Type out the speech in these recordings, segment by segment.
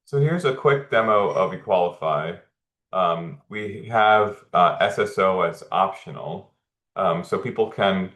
So here's a quick demo of Equalify. We have SSO as optional, so people can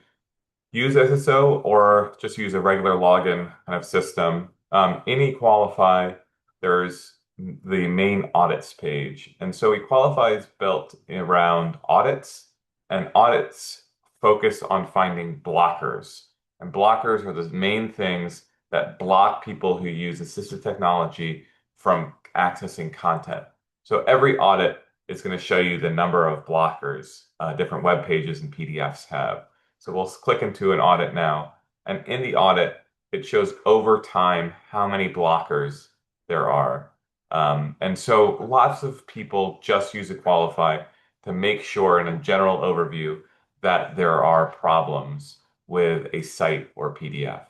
use SSO or just use a regular login kind of system. In Equalify, there's the main audits page, and so Equalify is built around audits, and audits focus on finding blockers, and blockers are the main things that block people who use assistive technology from accessing content. So every audit is going to show you the number of blockers different web pages and PDFs have. So we'll click into an audit now. And in the audit, it shows over time how many blockers there are. And so lots of people just use Equalify to make sure, in a general overview, that there are problems with a site or PDF.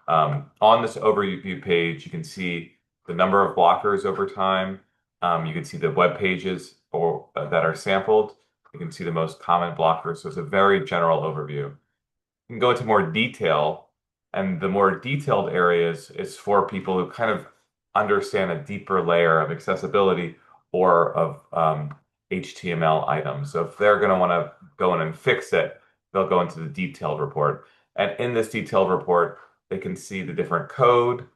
On this overview page, you can see the number of blockers over time. You can see the web pages that are sampled. You can see the most common blockers. So it's a very general overview. You can go into more detail, and the more detailed areas is for people who kind of understand a deeper layer of accessibility or of HTML items. So if they're going to want to go in and fix it, they'll go into the detailed report. And in this detailed report, they can see the different code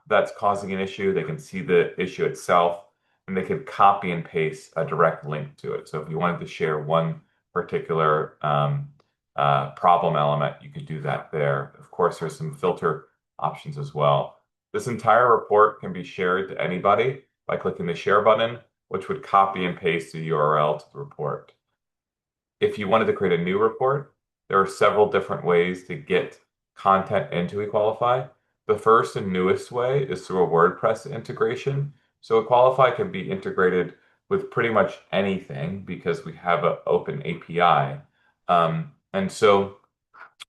that's causing an issue. They can see the issue itself, and they could copy and paste a direct link to it. So if you wanted to share one particular problem element, you could do that there. Of course, there's some filter options as well. This entire report can be shared to anybody by clicking the share button, which would copy and paste the URL to the report. If you wanted to create a new report, there are several different ways to get content into Equalify. The first and newest way is through a WordPress integration. So Equalify can be integrated with pretty much anything because we have an open API. And so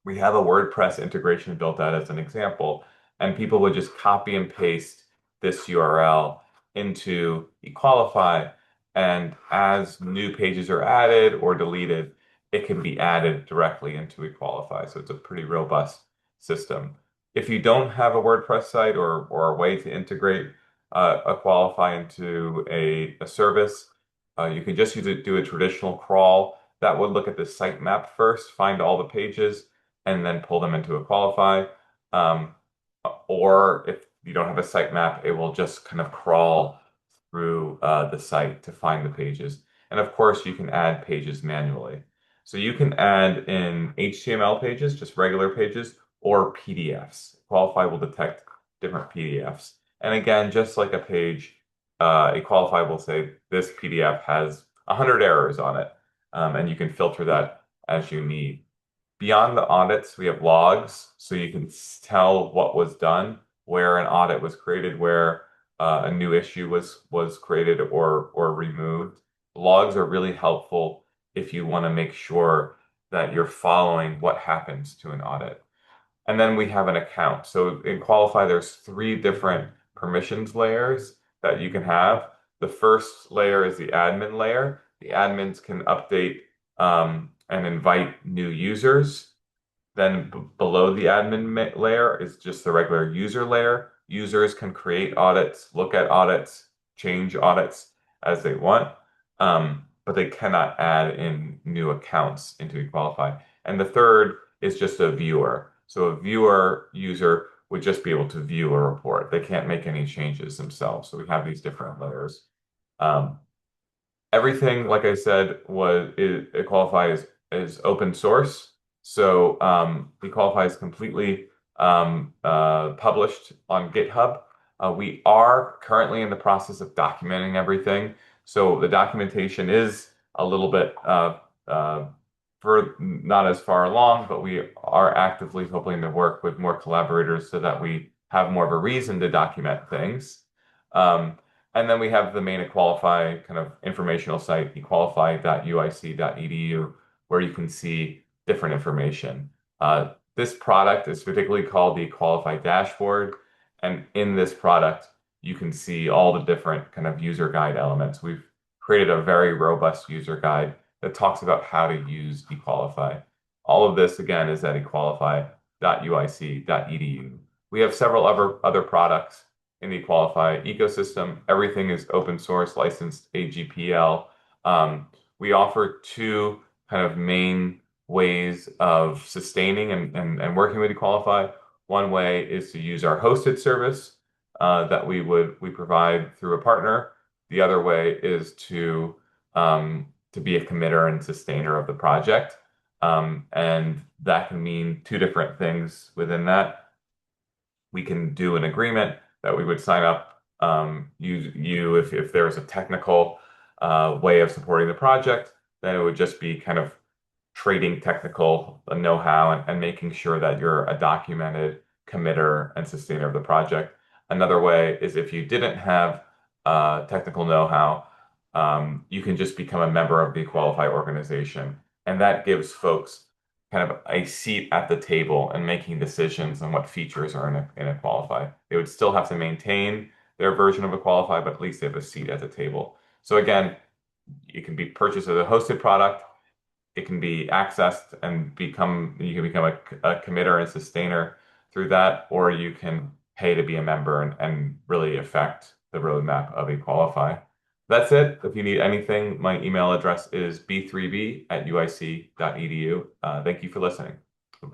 we have a WordPress integration built out as an example, and people would just copy and paste this URL into Equalify, and as new pages are added or deleted, it can be added directly into Equalify. So it's a pretty robust system. If you don't have a WordPress site or a way to integrate Equalify into a service, you can just do a traditional crawl that would look at the sitemap first, find all the pages, and then pull them into Equalify. Or if you don't have a sitemap, it will just kind of crawl through the site to find the pages. And of course, you can add pages manually. So you can add in HTML pages, just regular pages, or PDFs. Equalify will detect different PDFs. And again, just like a page, Equalify will say this PDF has 100 errors on it, and you can filter that as you need. Beyond the audits, we have logs, so you can tell what was done, where an audit was created, where a new issue was created or removed. Logs are really helpful if you want to make sure that you're following what happens to an audit. And then we have an account. So in Qualify, there's three different permissions layers that you can have. The first layer is the admin layer. The admins can update and invite new users. Then below the admin layer is just the regular user layer. Users can create audits, look at audits, change audits as they want, but they cannot add in new accounts into Equalify. And the third is just a viewer. So a viewer user would just be able to view a report. They can't make any changes themselves. So we have these different layers. Everything, like I said, Equalify is open source. So Equalify is completely published on GitHub. We are currently in the process of documenting everything. So the documentation is a little bit for not as far along, but we are actively hoping to work with more collaborators so that we have more of a reason to document things. And then we have the main Equalify kind of informational site, equalify.uic.edu, where you can see different information. This product is particularly called the Equalify dashboard. And in this product, you can see all the different kind of user guide elements. We've created a very robust user guide that talks about how to use Equalify. All of this, again, is at equalify.uic.edu. We have several other products in the Equalify ecosystem. Everything is open source, licensed AGPL. We offer two kind of main ways of sustaining and working with Equalify. One way is to use our hosted service that we provide through a partner. The other way is to be a committer and sustainer of the project. And that can mean two different things within that. We can do an agreement that we would sign up you if there was a technical way of supporting the project, then it would just be kind of trading technical know-how and making sure that you're a documented committer and sustainer of the project. Another way is if you didn't have technical know-how, you can just become a member of the Equalify organization. And that gives folks kind of a seat at the table and making decisions on what features are in Equalify. They would still have to maintain their version of Equalify, but at least they have a seat at the table. So again, it can be purchased as a hosted product. It can be accessed and you can become a committer and sustainer through that, or you can pay to be a member and really affect the roadmap of Equalify. That's it. If you need anything, my email address is b3b@uic.edu. Thank you for listening.